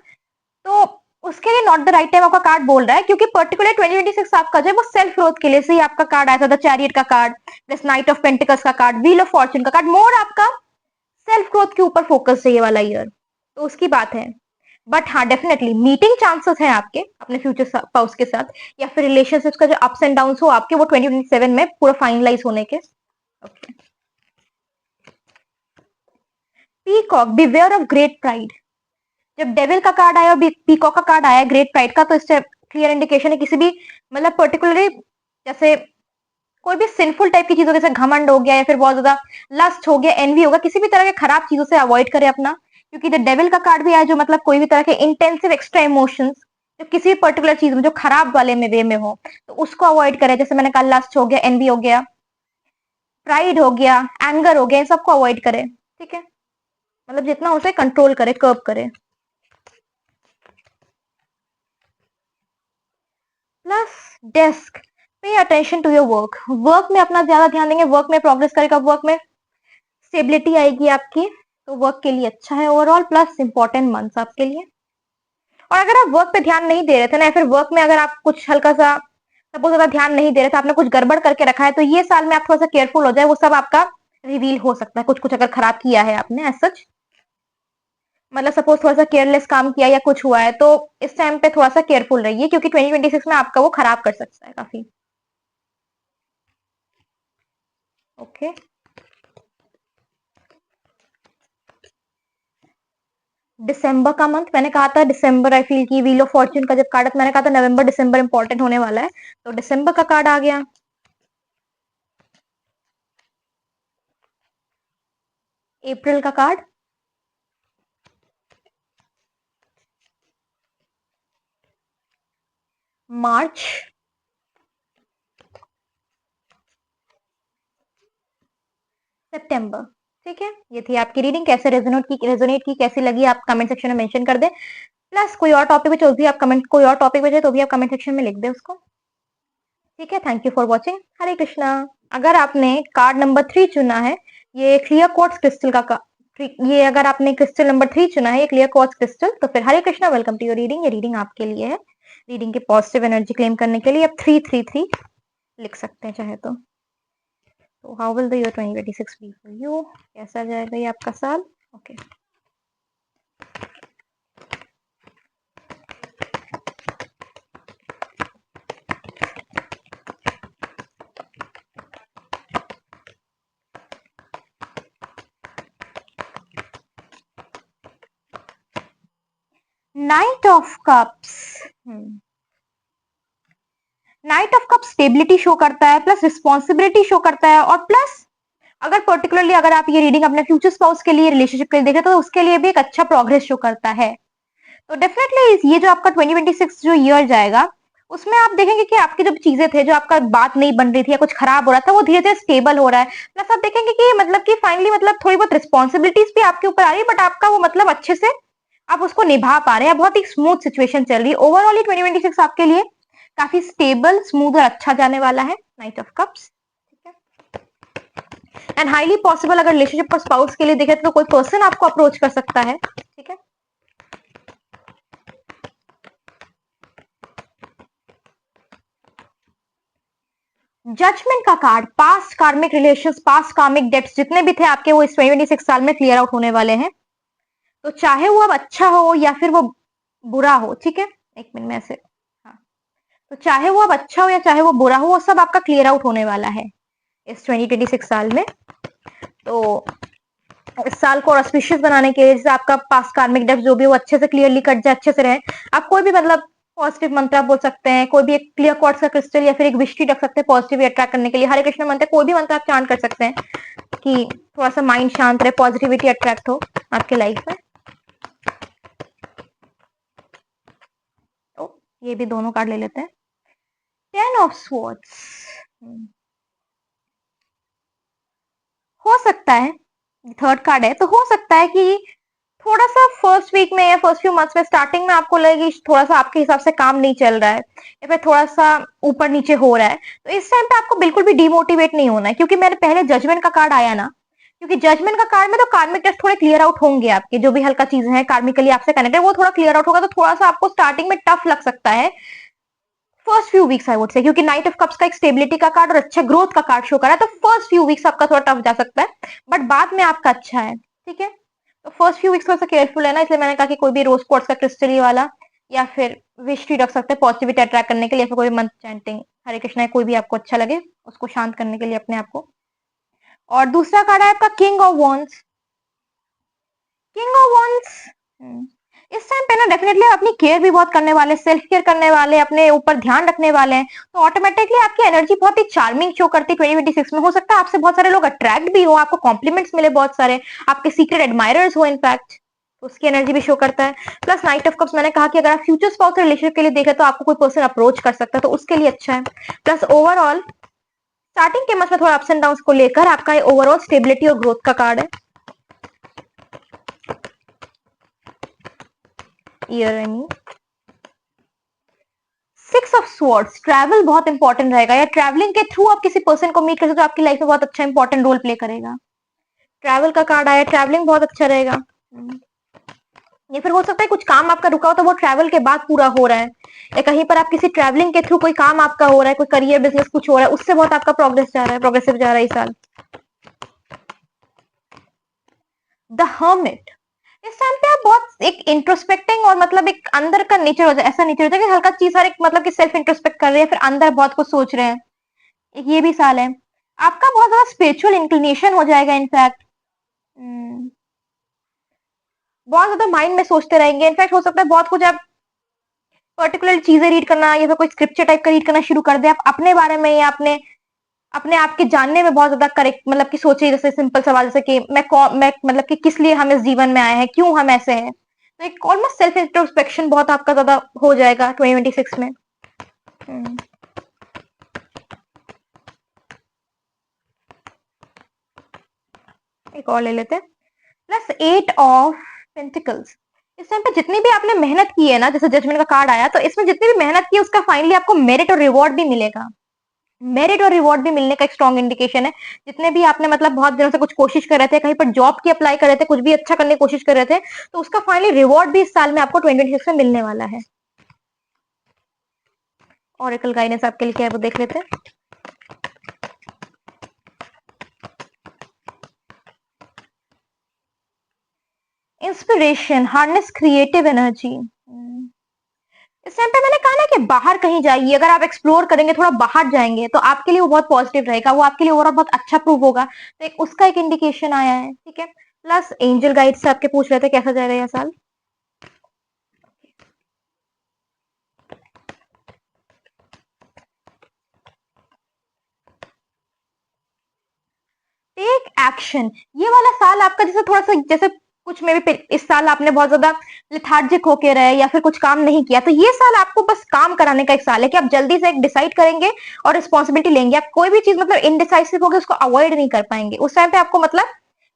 तो उसके लिए नॉट द राइट टाइम आपका कार्ड बोल रहा है, क्योंकि पर्टिकुलर 2026 आपका जो है वो सेल्फ ग्रोथ के लिए से ही आपका कार्ड आया था, द चैरियट का card, this night of pentacles का कार्ड, व्हील ऑफ फॉर्च्यून का कार्ड, मोर आपका सेल्फ ग्रोथ के ऊपर फोकस है ये वाला ईयर, तो उसकी बात है। बट हाँ, डेफिनेटली मीटिंग चांसेस हैं आपके अपने फ्यूचर स्पाउस के साथ, या फिर रिलेशनशिप्स का जो अप्स एंड डाउन हो आपके, वो 2027 में पूरा फाइनलाइज होने के। Okay, peacock, beware of great pride. जब डेविल का कार्ड आया और पीकॉक का कार्ड आया ग्रेट प्राइड का, तो इससे क्लियर इंडिकेशन है किसी भी मतलब पर्टिकुलरली जैसे कोई भी सिंफुल टाइप की चीजों, जैसे घमंड हो गया या फिर बहुत ज्यादा लस्ट हो गया, एनवी होगा, किसी भी तरह के खराब चीजों से अवॉइड करें अपना, क्योंकि द डेविल का कार्ड भी आया जो मतलब कोई भी तरह के इंटेंसिव एक्स्ट्रा इमोशंस जो किसी भी पर्टिकुलर चीज में जो खराब वाले में वे में हो, तो उसको अवॉइड करें। जैसे मैंने कहा, लस्ट हो गया, एनवी हो गया, प्राइड हो गया, एंगर हो गया, इन सबको अवॉइड करें। ठीक है, मतलब जितना हो सके कंट्रोल करें, कर्ब करें। Plus desk, pay attention to your work. Work में अपना ज्यादा ध्यान देंगे, वर्क में प्रोग्रेस करेगा, वर्क में स्टेबिलिटी आएगी आपकी, तो वर्क के लिए अच्छा है ओवरऑल। प्लस इंपॉर्टेंट मंथ्स आपके लिए। और अगर आप वर्क पे ध्यान नहीं दे रहे थे ना, या फिर वर्क में अगर आप कुछ हल्का सा सपोज अगर ध्यान नहीं दे रहे थे, आपने कुछ गड़बड़ करके रखा है, तो ये साल में आप थोड़ा सा केयरफुल हो जाए, वो सब आपका रिवील हो सकता है। कुछ कुछ अगर खराब किया है आपने एज सच, मतलब सपोज थोड़ा सा केयरलेस काम किया या कुछ हुआ है, तो इस टाइम पे थोड़ा सा केयरफुल रहिए, क्योंकि 2026 में आपका वो खराब कर सकता है काफी। ओके, दिसंबर का मंथ मैंने कहा था, दिसंबर आई फील की व्हील ऑफ फॉर्च्यून का जब कार्ड मैंने कहा था नवंबर दिसंबर इंपॉर्टेंट होने वाला है, तो दिसंबर का कार्ड आ गया। अप्रैल का कार्ड, मार्च, सितंबर। ठीक है, ये थी आपकी रीडिंग। कैसे रेजोनेट की कैसी लगी आप कमेंट सेक्शन में मेंशन कर दें। प्लस कोई और टॉपिक पे जो भी आप कमेंट कोई और टॉपिक पे तो भी आप कमेंट सेक्शन में लिख दें उसको। ठीक है, thank you for watching. Hare Krishna. अगर आपने कार्ड नंबर 3 चुना है, ये क्लियर क्वार्ट्ज क्रिस्टल का ये अगर आपने क्रिस्टल नंबर 3 चुना है, ये क्लियर क्वार्ट्ज क्रिस्टल, तो फिर Hare Krishna, welcome to your reading. ये रीडिंग आपके लिए है। रीडिंग की पॉजिटिव एनर्जी क्लेम करने के लिए आप 333 लिख सकते हैं चाहे तो। How will the year 2026 be for you? कैसा जाएगा ये आपका साल? Okay, knight of cups. Knight of cup stability show करता है, प्लस रिस्पॉन्सिबिलिटी शो करता है, और प्लस अगर पर्टिकुलरली अगर आप ये रीडिंग अपने फ्यूचर स्पाउस के लिए, रिलेशनशिप के लिए देखें, तो उसके लिए भी एक अच्छा प्रोग्रेस शो करता है। तो डेफिनेटली ये जो आपका 2026 जो ईयर जाएगा, उसमें आप देखेंगे कि आपकी जो चीजें थे, जो आपका बात नहीं बन रही थी या कुछ खराब हो रहा था, वो धीरे धीरे स्टेबल हो रहा है। प्लस आप देखेंगे कि मतलब कि फाइनली मतलब थोड़ी बहुत रिस्पॉन्सिबिलिटीज भी आपके ऊपर आ रही है, बट आपका वो मतलब अच्छे से आप उसको निभा पा रहे हैं। बहुत ही स्मूथ सिचुएशन चल रही है ओवरऑल। ये 2026 आपके लिए काफी स्टेबल, स्मूथ और अच्छा जाने वाला है। नाइट ऑफ कप्स, ठीक है। एंड हाईली पॉसिबल अगर रिलेशनशिप और स्पाउस के लिए देखें, तो कोई पर्सन आपको अप्रोच कर सकता है। ठीक है, जजमेंट का card, past karmic relations, past karmic debts जितने भी थे आपके, वो इस 2026 साल में क्लियर आउट होने वाले हैं। तो चाहे वो अब अच्छा हो या फिर वो बुरा हो, ठीक है, एक मिनट में ऐसे, हाँ, तो चाहे वो अब अच्छा हो या चाहे वो बुरा हो, वो सब आपका क्लियर आउट होने वाला है इस 2026 साल में। तो इस साल को ऑस्पिशियस बनाने के लिए, जैसे आपका पास्ट कार्मिक डेट्स जो भी वो अच्छे से क्लियरली कट जाए, अच्छे से रहे। आप कोई भी मतलब पॉजिटिव मंत्र बोल सकते हैं, कोई भी एक क्लियर क्वार्ट्ज का क्रिस्टल या फिर एक विश ट्री रख सकते हैं पॉजिटिव अट्रैक्ट करने के लिए। हरे कृष्ण मंत्र, कोई भी मंत्र आप चांट कर सकते हैं कि थोड़ा सा माइंड शांत रहे, पॉजिटिविटी अट्रैक्ट हो आपके लाइफ में। तो ये भी दोनों कार्ड ले लेते हैं। 10 ऑफ स्वॉर्ड्स, हो सकता है थर्ड कार्ड है, तो हो सकता है कि थोड़ा सा फर्स्ट वीक में या फर्स्ट फ्यू मंथ्स में स्टार्टिंग में आपको लगेगी थोड़ा सा आपके हिसाब से काम नहीं चल रहा है, या फिर थोड़ा सा ऊपर नीचे हो रहा है। तो इस टाइम पे आपको बिल्कुल भी डिमोटिवेट नहीं होना है, क्योंकि मैंने पहले जजमेंट का कार्ड आया ना, क्योंकि जजमेंट का कार्ड में तो कार्मिक टेस्ट थोड़े क्लियर आउट होंगे आपके, जो भी हल्का चीजें हैं कार्मिकली आपसे कनेक्टेड, वो थोड़ा क्लियर आउट होगा। तो थोड़ा सा आपको स्टार्टिंग में टफ लग सकता है first few weeks I would say, क्योंकि नाइट ऑफ कप्स का एक स्टेबिलिटी का कार्ड और अच्छा ग्रोथ का कार्ड शो कर रहा है। तो फर्स्ट फ्यू वीक्स आपका थोड़ा टफ जा सकता है, बट बाद में आपका अच्छा है। ठीक है, तो फर्स्ट फ्यू वीक्स थोड़ा सा केयरफुल है ना, इसलिए मैंने कहा कि कोई भी रोज क्वार्ट्ज का क्रिस्टल वाला या फिर विश ट्री रख सकते हैं पॉजिटिविटी अट्रैक्ट करने के लिए, फिर कोई मंत्र चैंटिंग हरे कृष्णा कोई भी आपको अच्छा लगे उसको शांत करने के लिए अपने आप को। और दूसरा कार्ड है आपका king of wands. King of wands इस टाइम पे ना डेफिनेटली आप अपनी केयर भी बहुत करने वाले, सेल्फ केयर करने वाले, अपने ऊपर ध्यान रखने वाले हैं। तो ऑटोमेटिकली आपकी एनर्जी बहुत ही चार्मिंग शो करती है 2026 में। हो सकता है आपसे बहुत सारे लोग अट्रैक्ट भी हो, आपको कॉम्प्लीमेंट्स मिले बहुत सारे, आपके सीक्रेट एडमायरर्स हो इनफैक्ट। तो उसकी एनर्जी भी शो करता है। प्लस नाइट ऑफ कप्स, मैंने कहा कि अगर आप फ्यूचर स्पाउस रिलेशनशिप के लिए देखें तो आपको कोई पर्सन अप्रोच कर सकता है, तो उसके लिए अच्छा है। प्लस ओवरऑल स्टार्टिंग के मंथ में थोड़ा अप्स एंड डाउन को लेकर आपका ओवरऑल स्टेबिलिटी और ग्रोथ का कार्ड है। Year any 6 of swords, travel बहुत इंपॉर्टेंट रहेगा, या ट्रैवलिंग के थ्रू आप किसी पर्सन को मीट करते तो आपकी लाइफ में बहुत अच्छा इंपॉर्टेंट रोल प्ले करेगा। ट्रैवल का कार्ड आया, ट्रैवलिंग बहुत अच्छा रहेगा। या फिर हो सकता है कुछ काम आपका रुका हो तो वो ट्रैवल के बाद पूरा हो रहा है, या कहीं पर आप किसी ट्रैवलिंग के थ्रू कोई काम आपका हो रहा है, कोई करियर बिजनेस कुछ हो रहा है, उससे बहुत आपका प्रोग्रेस जा रहा है, प्रोग्रेसिव जा रहा है इस साल। द हर्मिट, इस टाइम पे आप बहुत एक इंट्रोस्पेक्टिंग और मतलब एक अंदर का नेचर हो जाए, ऐसा नेचर होता है कि हल्का चीज हर एक मतलब कि सेल्फ इंट्रोस्पेक्ट कर रहे हैं, फिर अंदर बहुत कुछ सोच रहे हैं। एक ये भी साल है। आपका बहुत ज्यादा स्पिरिचुअल इंक्लिनेशन हो जाएगा इनफैक्ट। बहुत ज्यादा माइंड में सोचते रहेंगे, इनफैक्ट हो सकता है बहुत कुछ आप पर्टिकुलर चीजें रीड करना या फिर कोई स्क्रिप्चर टाइप का रीड करना शुरू कर दे, आप अपने बारे में या अपने अपने आप के जानने में बहुत ज्यादा करेक्ट मतलब कि सोचिए, जैसे सिंपल सवाल जैसे कि मैं मतलब कि किस लिए हम इस जीवन में आए हैं, क्यों हम ऐसे हैं। तो एक ऑलमोस्ट सेल्फ इंट्रोस्पेक्शन बहुत आपका ज्यादा हो जाएगा 2026 में। एक और ले लेते हैं, प्लस 8 ऑफ पेंटिकल्स। इस टाइम पे जितनी भी आपने मेहनत की है ना, जैसे जजमेंट का कार्ड आया, तो इसमें जितनी भी मेहनत की है उसका फाइनली आपको मेरिट और रिवॉर्ड भी मिलेगा। मेरिट और रिवॉर्ड भी मिलने का एक स्ट्रॉन्ग इंडिकेशन है। जितने भी आपने मतलब बहुत दिनों से कुछ कोशिश कर रहे थे, कहीं पर जॉब की अप्लाई कर रहे थे, कुछ भी अच्छा करने की कोशिश कर रहे थे, तो उसका फाइनली रिवॉर्ड भी इस साल में आपको 2026 में मिलने वाला है। ऑरेकल गाइडेंस आपके लिए क्या है वो देख लेते हैं। Inspiration, harness creative energy. इस टाइम पे मैंने कहा ना कि बाहर कहीं जाइए, अगर आप एक्सप्लोर करेंगे, थोड़ा बाहर जाएंगे, तो आपके लिए वो बहुत पॉजिटिव रहेगा, वो आपके लिए ओवरऑल बहुत अच्छा प्रूव होगा, तो एक उसका एक इंडिकेशन आया है। ठीक है, प्लस एंजल गाइड से आपके पूछ रहे थे कैसा जा रहा है यह साल। टेक एक्शन, ये वाला साल आपका जैसे थोड़ा सा जैसे कुछ में भी इस साल आपने बहुत ज्यादा लिथार्जिक होके रहे या फिर कुछ काम नहीं किया, तो ये साल आपको बस काम कराने का एक साल है कि आप जल्दी से एक डिसाइड करेंगे और रिस्पॉन्सिबिलिटी लेंगे। आप कोई भी चीज मतलब इनडिसाइसिव होगी उसको अवॉइड नहीं कर पाएंगे, उस टाइम पे आपको मतलब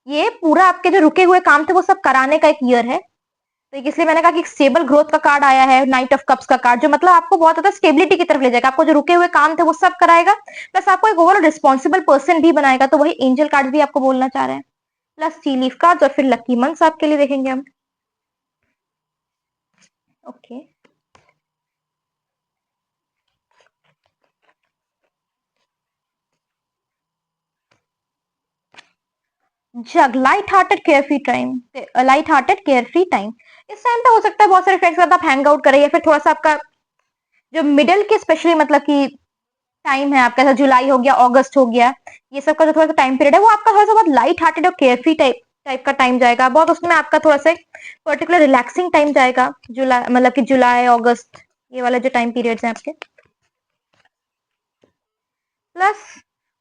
ये पूरा आपके जो रुके हुए काम थे वो सब कराने का एक ईयर है। तो इसलिए मैंने कहा कि स्टेबल ग्रोथ का कार्ड आया है, नाइट ऑफ कप्स का कार्ड, जो मतलब आपको बहुत ज्यादा स्टेबिलिटी की तरफ ले जाएगा, आपको जो रुके हुए काम थे वो सब कराएगा, प्लस आपको एक ओवरऑल रिस्पॉन्सिबल पर्सन भी बनाएगा, तो वही एंजल कार्ड भी आपको बोलना चाह रहे हैं। प्लस टी लीफ कार्ड और फिर लकी मंथ्स आपके लिए देखेंगे हम। Okay, jug, light hearted care free time, light hearted care free time. इस टाइम पे हो सकता है बहुत सारे फ्रेंड्स के साथ आप हैंग आउट करें, या फिर थोड़ा सा आपका जो मिडिल के स्पेशली मतलब कि टाइम है आपका, जैसे जुलाई हो गया, अगस्त हो गया, ये सब का जो थोड़ा सा टाइम पीरियड है वो आपका थोड़ा सा बहुत लाइट हार्टेड और केयरफ्री टाइप टाइप का टाइम जाएगा, बहुत उसमें आपका थोड़ा सा पर्टिकुलर रिलैक्सिंग टाइम जाएगा, जुलाई मतलब कि जुलाई अगस्त, ये वाला जो टाइम पीरियड्स हैं आपके। Plus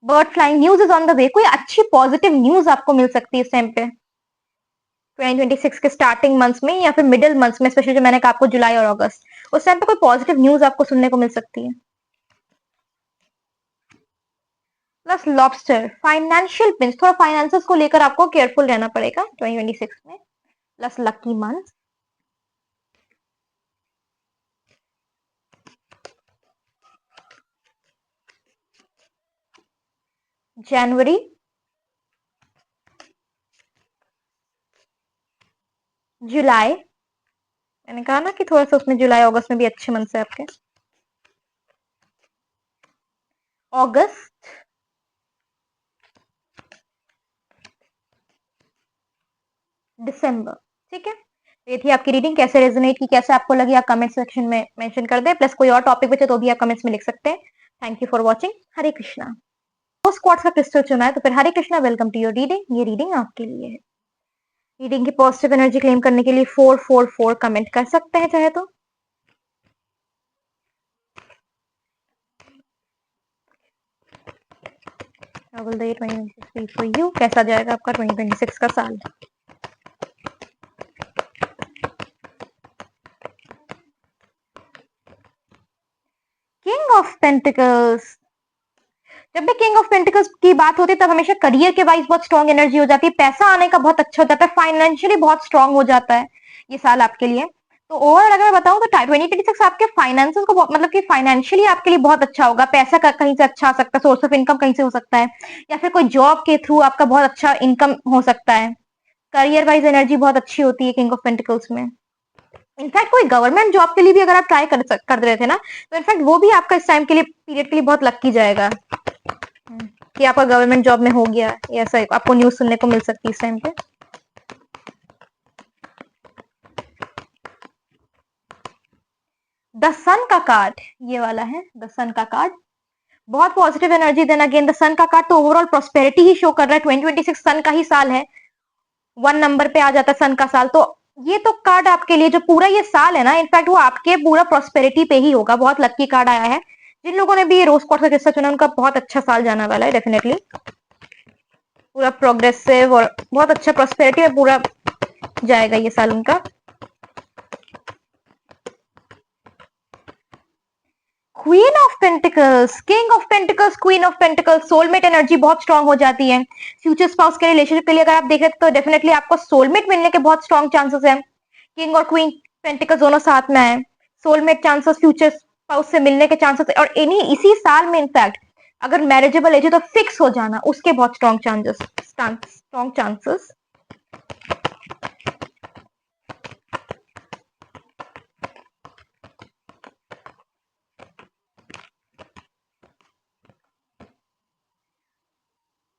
bird flying, news is on the way, कोई अच्छी पॉजिटिव न्यूज आपको मिल सकती है इस टाइम पे 2026 के स्टार्टिंग मंथ्स में या फिर मिडिल मंथ्स में, स्पेशली जो मैंने कहा आपको जुलाई और अगस्त, उस टाइम पे कोई पॉजिटिव न्यूज आपको सुनने को मिल सकती है। प्लस लॉबस्टर, फाइनेंशियल पिंच, थोड़ा फाइनेंसेस को लेकर आपको केयरफुल रहना पड़ेगा 2026 में। प्लस लकी मंथ, जनवरी, जुलाई, मैंने कहा ना कि थोड़ा सा उसमें जुलाई अगस्त में भी अच्छे मंथ है आपके, अगस्त, दिसंबर। ठीक है, ये थी आपकी रीडिंग, कैसे रेजोनेट की, कैसे आपको लगी, आप कमेंट सेक्शन में मेंशन कर दे, प्लस कोई और टॉपिक बचे तो भी आप कमेंट्स में लिख सकते हैं। Thank you for watching, Hare Krishna. दो स्क्वाड्स का क्रिस्टल चुना है, तो फिर Hare Krishna, welcome to your reading, ये रीडिंग आपके लिए है। रीडिंग की पॉजिटिव एनर्जी क्लेम करने के लिए 444 कमेंट कर सकते हैं चाहे तो। How will the year 2026 be for you? कैसा जाएगा आपका 2026 का साल? किंग ऑफ पेंटिकल्स, जब भी किंग ऑफ पेंटिकल्स की बात होती है तब हमेशा करियर के वाइज बहुत स्ट्रॉन्ग एनर्जी हो जाती है, पैसा आने का बहुत अच्छा हो जाता है, फाइनेंशियली बहुत स्ट्रॉन्ग हो जाता है ये साल आपके लिए। तो ओवरऑल अगर मैं बताऊं तो 2026 आपके फाइनेंसेस को मतलब कि फाइनेंशियली आपके लिए बहुत अच्छा होगा, पैसा का कहीं से अच्छा आ सकता है, सोर्स ऑफ इनकम कहीं से हो सकता है, या फिर कोई जॉब के थ्रू आपका बहुत अच्छा इनकम हो सकता है। करियर वाइज एनर्जी बहुत अच्छी होती है किंग ऑफ पेंटिकल्स में। इनफैक्ट कोई गवर्नमेंट जॉब के लिए भी अगर आप ट्राई कर रहे थे ना, तो इनफैक्ट वो भी आपका इस टाइम के लिए पीरियड के लिए बहुत लक्की जाएगा कि आपका गवर्नमेंट जॉब में हो गया, ऐसा आपको न्यूज सुनने को मिल सकती है इस टाइम पे। द सन का कार्ड ये वाला है, द सन का कार्ड बहुत पॉजिटिव एनर्जी देना। अगेन द सन का कार्ड तो ओवरऑल प्रॉस्पेरिटी ही शो कर रहा है, 2026 सन का ही साल है, 1 नंबर पे आ जाता है सन का साल। तो ये तो कार्ड आपके लिए जो पूरा ये साल है ना, इनफैक्ट वो आपके पूरा प्रॉस्पेरिटी पे ही होगा, बहुत लक्की कार्ड आया है। जिन लोगों ने भी ये रोज क्वार्ट्स का किस्सा चुना उनका बहुत अच्छा साल जाने वाला है डेफिनेटली, पूरा प्रोग्रेसिव और बहुत अच्छा प्रॉस्पेरिटी में पूरा जाएगा ये साल उनका। Queen of pentacles, king of pentacles, queen of pentacles, soulmate energy बहुत स्ट्रांग हो जाती है। फ्यूचर स्पाउस के रिलेशनशिप के लिए अगर आप देख रहे हैं तो डेफिनेटली आपको सोलमेट मिलने के बहुत स्ट्रांग चांसेस है। किंग और क्वीन पेंटिकल्स दोनों साथ में है, सोलमेट चांसेस, फ्यूचर स्पाउस से मिलने के चांसेस है, और इसी साल में इनफैक्ट अगर मैरिजेबल एज है तो फिक्स हो जाना उसके बहुत strong chances.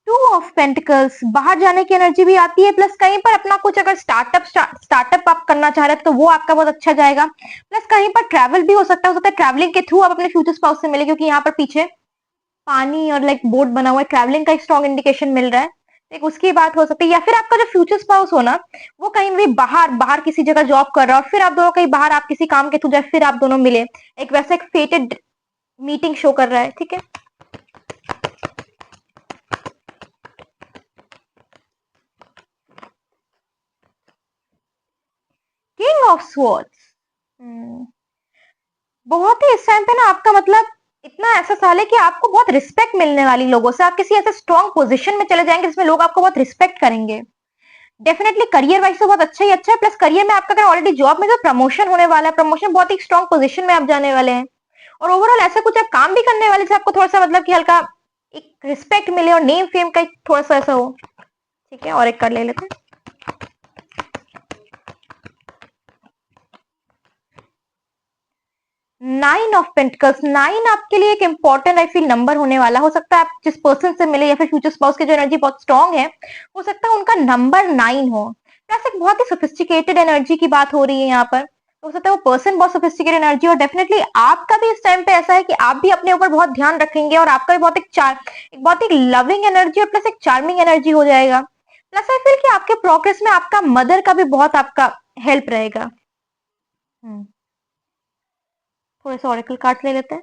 Two of pentacles, बाहर जाने की एनर्जी भी आती है, प्लस कहीं पर अपना कुछ अगर स्टार्टअप आप करना चाह रहे हैं तो वो आपका बहुत अच्छा जाएगा। प्लस कहीं पर ट्रैवल भी हो सकता है ट्रैवलिंग के थ्रू आप अपने फ्यूचर स्पाउस से मिले, क्योंकि यहाँ पर पीछे पानी और लाइक बोट बना हुआ है, ट्रैवलिंग का एक स्ट्रॉन्ग इंडिकेशन मिल रहा है। एक उसकी बात हो सकती है, या फिर आपका जो फ्यूचर स्पाउस हो ना वो कहीं भी बाहर बाहर किसी जगह जॉब कर रहा है और फिर आप दोनों कहीं बाहर आप किसी काम के थ्रू जाए फिर आप दोनों मिले, एक वैसा एक फेटेड मीटिंग शो कर रहा है, ठीक है। किंग ऑफ स्वॉर्ड्स, बहुत ही इस टाइम पे ना आपका मतलब इतना ऐसा साल है कि आपको बहुत रिस्पेक्ट मिलने वाली लोगों से, आप किसी ऐसे स्ट्रॉन्ग पोजीशन में चले जाएंगे जिसमें लोग आपको बहुत रिस्पेक्ट करेंगे। डेफिनेटली करियर वाइज तो बहुत अच्छा ही अच्छा है, प्लस करियर में आपका अगर ऑलरेडी जॉब में तो प्रमोशन होने वाला है, प्रमोशन बहुत ही स्ट्रॉन्ग पोजीशन में आप जाने वाले हैं, और ओवरऑल ऐसा कुछ आप काम भी करने वाले से आपको थोड़ा सा मतलब कि हल्का एक रिस्पेक्ट मिले और नेम फेम का थोड़ा सा ऐसा हो, ठीक है। और एक कर ले लेते हैं, नाइन ऑफ पेंटिकल्स, नाइन आपके लिए एक इंपॉर्टेंट आई फील नंबर होने वाला। हो सकता है आप जिस पर्सन से मिले या फिर फ्यूचर स्पाउस की जो एनर्जी बहुत स्ट्रांग है, हो सकता है उनका नंबर 9 हो। वैसे एक बहुत ही सोफिस्टिकेटेड एनर्जी की बात हो रही है यहाँ पर, हो सकता है वो पर्सन बहुत सोफिस्टिकेटेड एनर्जी, और डेफिनेटली आपका भी इस टाइम पे ऐसा है कि आप भी अपने ऊपर बहुत ध्यान रखेंगे और आपका भी बहुत एक बहुत ही लविंग एनर्जी और प्लस एक चार्मिंग एनर्जी हो जाएगा। प्लस आई फील कि आपके प्रोग्रेस में आपका मदर का भी बहुत आपका हेल्प रहेगा। थोड़े से ऑरेकल कार्ड्स ले लेते हैं।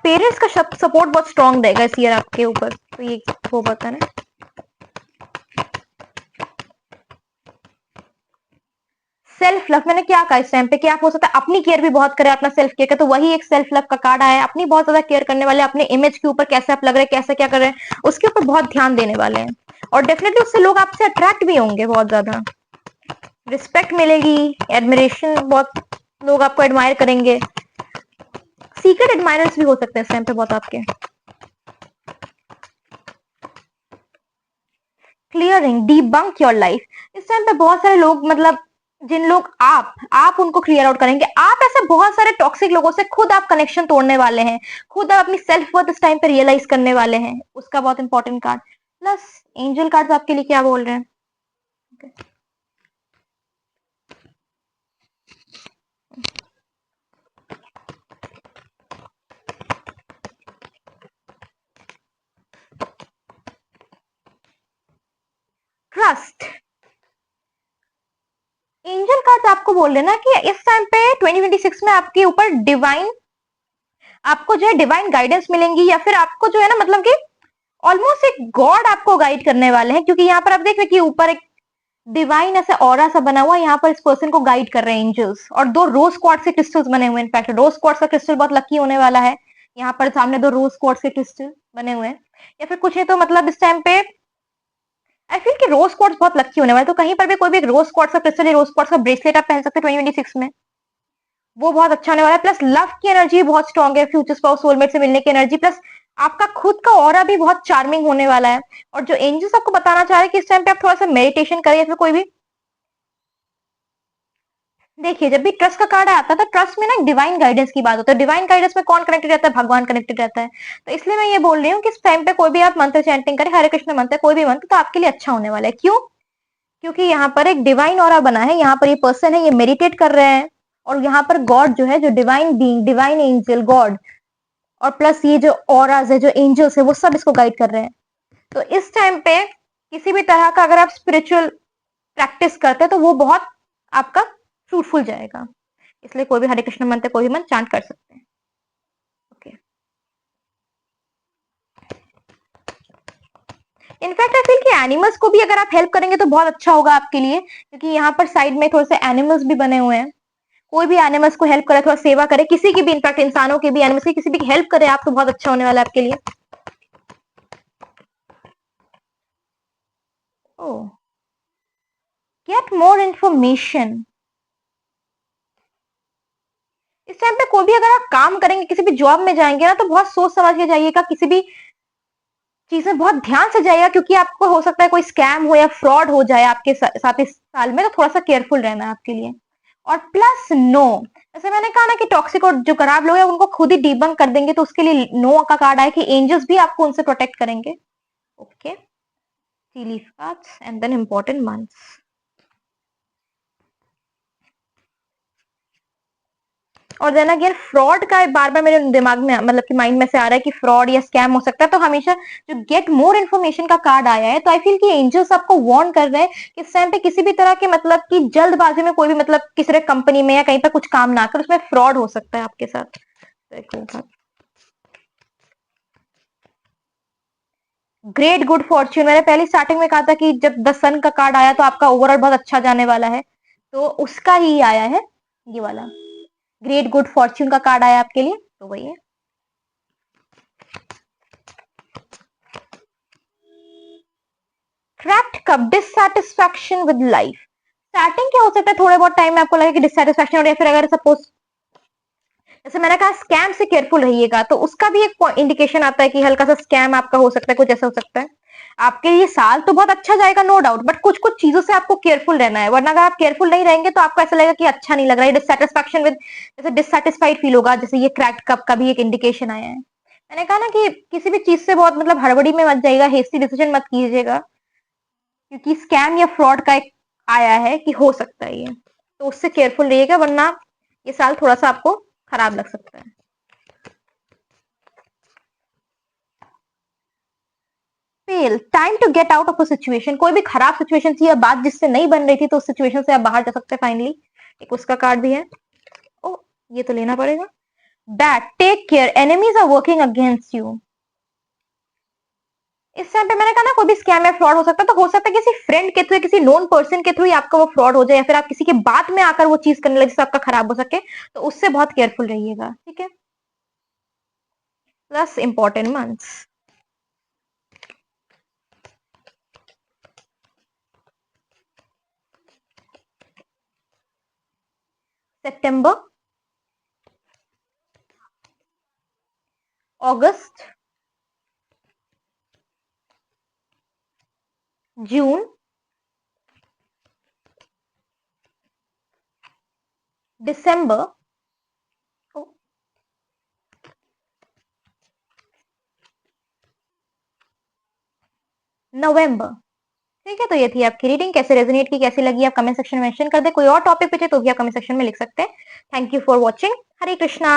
पेरेंट्स का सपोर्ट बहुत स्ट्रांग रहेगा इस ईयर आपके ऊपर, तो ये वो बताना। सेल्फ लव, मैंने क्या कहा इस टाइम पे कि आप हो सकता है अपनी केयर भी बहुत करें, अपना सेल्फ केयर का, तो वही एक सेल्फ लव का कार्ड आया है। अपनी बहुत ज्यादा केयर करने वाले, अपने इमेज के ऊपर कैसे आप लग रहे हैं, कैसे क्या कर रहे हैं उसके ऊपर बहुत ध्यान देने वाले हैं, और डेफिनेटली उससे लोग आपसे अट्रैक्ट भी होंगे, बहुत ज्यादा रिस्पेक्ट मिलेगी, एडमिरेशन, बहुत लोग आपको एडमायर करेंगे। सीक्रेट एडमायरर्स भी हो सकते हैं इस टाइम पे बहुत आपके। क्लियरिंग, डीबंक योर लाइफ, इस टाइम पे बहुत सारे लोग मतलब जिन लोग आप उनको क्लियर आउट करेंगे। आप ऐसे बहुत सारे टॉक्सिक लोगों से खुद आप कनेक्शन तोड़ने वाले हैं, खुद आप अपनी सेल्फ वर्थ इस टाइम पे रियलाइज करने वाले हैं, उसका बहुत important card. Plus angel cards आपके लिए क्या बोल रहे हैं, ट्रस्ट, एंजल कार्ड्स आपको बोल रहे हैं ना कि इस टाइम पे 2026 में आपके ऊपर डिवाइन, आपको जो है डिवाइन गाइडेंस मिलेंगी, या फिर आपको जो है ना मतलब कि ऑलमोस्ट एक गॉड आपको गाइड करने वाले हैं, क्योंकि यहाँ पर आप देख रहे हैं कि ऊपर एक डिवाइन ऐसे ऑरा सा बना हुआ, यहाँ पर इस पर्सन को गाइड कर रहे हैं एंजल्स, और 2 रोज क्वार्ट्ज के क्रिस्टल्स बने हुए हैं। इनफैक्ट रोज क्वार्ट्ज का क्रिस्टल बहुत लकी होने वाला है। यहाँ पर सामने 2 रोज क्वार्ट्ज के क्रिस्टल बने हुए हैं, या फिर कुछ है तो मतलब इस टाइम पे आई फील कि रोज क्वार्ट्ज बहुत लकी होने वाला है। तो कहीं पर भी कोई भी एक रोज क्वार्ट्ज का क्रिस्टल या रोज क्वार्ट्ज का ब्रेसलेट आप पहन सकते हैं 2026 में, वो बहुत अच्छा होने वाला है। प्लस लव की एनर्जी बहुत स्ट्रांग है, फ्यूचर स्पाउस सोलमेट से मिलने की एनर्जी, प्लस आपका खुद का ऑरा भी बहुत चार्मिंग होने वाला है। और जो एंजल्स आपको बताना चाह रहे हैं कि इस टाइम पे आप थोड़ा सा मेडिटेशन करें, या फिर कोई भी, देखिए जब भी ट्रस्ट का कार्ड आता है तो ट्रस्ट में ना डिवाइन गाइडेंस की बात होती है। डिवाइन गाइडेंस में कौन कनेक्टेड रहता है? भगवान कनेक्टेड रहता है। तो इसलिए मैं ये बोल रही हूँ कि इस टाइम पे कोई भी आप मंत्र चैंटिंग करें, हरे कृष्ण मंत्र, कोई भी मंत्र, तो आपके लिए अच्छा होने वाला है। क्यों? क्योंकि यहाँ पर एक डिवाइन ऑरा बना है, यहाँ पर ये पर्सन है, ये मेडिटेट कर रहे हैं, और यहाँ पर गॉड जो है, जो divine being, divine angel God, और प्लस ये जो ऑराज है, जो एंजल्स है, वो सब इसको गाइड कर रहे हैं। तो इस टाइम पे किसी भी तरह का अगर आप स्पिरिचुअल प्रैक्टिस करते हैं तो वो बहुत आपका फ्रूटफुल जाएगा। इसलिए कोई भी हरे कृष्ण मंत्र, कोई भी मंत्र चांट कर सकते हैं। ओके, इनफैक्ट आई फील कि एनिमल्स को भी अगर आप हेल्प करेंगे तो बहुत अच्छा होगा आपके लिए, क्योंकि यहाँ पर साइड में थोड़े से एनिमल्स भी बने हुए हैं। कोई भी एनिमल्स को हेल्प करे, थोड़ा सेवा करे, किसी की भी, इनफैक्ट इंसानों की भी, एनिमल्स की, किसी भी हेल्प करे आप, तो बहुत अच्छा होने वाला है आपके लिए। ओह, गेट मोर इंफॉर्मेशन। इस टाइम पे कोई भी अगर आप काम करेंगे, किसी भी जॉब में जाएंगे ना, तो बहुत सोच समझ के जाइएगा, किसी भी चीज में बहुत ध्यान से जाइएगा, क्योंकि आपको हो सकता है कोई स्कैम हो या फ्रॉड हो जाए आपके साथ इस साल में, तो थोड़ा सा केयरफुल रहना है आपके लिए। और प्लस नो, जैसे मैंने कहा ना कि टॉक्सिक और जो खराब लोग हैं उनको खुद ही डिबंक कर देंगे, तो उसके लिए नो का कार्ड आया कि एंजल्स भी आपको उनसे प्रोटेक्ट करेंगे। Okay, tea leaf cards and then important months. और देन अगेन फ्रॉड का बार बार मेरे दिमाग में, मतलब कि माइंड में से आ रहा है कि फ्रॉड या स्कैम हो सकता है, तो हमेशा जो गेट मोर इन्फॉर्मेशन का कार्ड आया है, तो आई फील कि एंजल्स आपको वार्न कर रहे हैं कि इस टाइम पे किसी भी तरह के, मतलब कि जल्दबाजी में कोई भी, मतलब किसी कंपनी में या कहीं पर कुछ काम ना कर, उसमें फ्रॉड हो सकता है आपके साथ। ग्रेट गुड फॉर्च्यून, मैंने पहले स्टार्टिंग में कहा था कि जब द सन का कार्ड आया तो आपका ओवरऑल बहुत अच्छा जाने वाला है, तो उसका ही आया है ये वाला, ग्रेट गुड फॉर्च्यून का कार्ड आया आपके लिए, तो वही है। Trapped cup, dissatisfaction with life. Starting क्या हो सकता है, थोड़े बहुत टाइम में आपको लगे कि डिससैटिस्फैक्शन, और या फिर अगर सपोज जैसे मैंने कहा स्कैम से केयरफुल रहिएगा, तो उसका भी एक इंडिकेशन आता है कि हल्का सा स्कैम आपका हो सकता है, कुछ ऐसा हो सकता है। आपके ये साल तो बहुत अच्छा जाएगा नो डाउट, बट कुछ कुछ चीजों से आपको केयरफुल रहना है, वरना अगर आप केयरफुल नहीं रहेंगे तो आपको ऐसा लगेगा कि अच्छा नहीं लग रहा है, डिससैटिस्फैक्शन विद, जैसे डिससैटिस्फाइड फील होगा, जैसे ये क्रैक्ड कप का भी एक इंडिकेशन आया है। मैंने कहा ना कि किसी भी चीज से बहुत, मतलब हड़बड़ी में मत जाइएगा, हेस्टी डिसीजन मत कीजिएगा, क्योंकि स्कैम या फ्रॉड का एक आया है कि हो सकता है ये, तो उससे केयरफुल रहिएगा, वरना ये साल थोड़ा सा आपको खराब लग सकता है। Fail, time to get out of a situation, कोई भी खराब सिचुएशन थी या बात जिससे नहीं बन रही थी, तो उस सिचुएशन से आप बाहर जा सकते हैं फाइनली। एक उसका कार्ड भी है। ओ, ये तो लेना पड़ेगा। Bad, take care, enemies are working against you. इस टाइम पे मैंने कहा ना कोई भी स्कैम या फ्रॉड हो सकता है, तो हो सकता है किसी फ्रेंड के थ्रू, किसी नोन पर्सन के थ्रू आपका वो फ्रॉड हो जाए, या फिर आप किसी के बात में आकर वो चीज करने लगे जिससे आपका खराब हो सके, तो उससे बहुत केयरफुल रहिएगा, ठीक है। प्लस इंपॉर्टेंट मंथ्स, सितंबर, अगस्त, जून, दिसंबर, नवंबर। ठीक है, तो ये थी आपकी रीडिंग, कैसे रेजोनेट की, कैसी लगी, आप कमेंट सेक्शन में मेंशन कर दे। कोई और टॉपिक पे चाहिए तो भी आप कमेंट सेक्शन में लिख सकते हैं। Thank you for watching. Hare Krishna.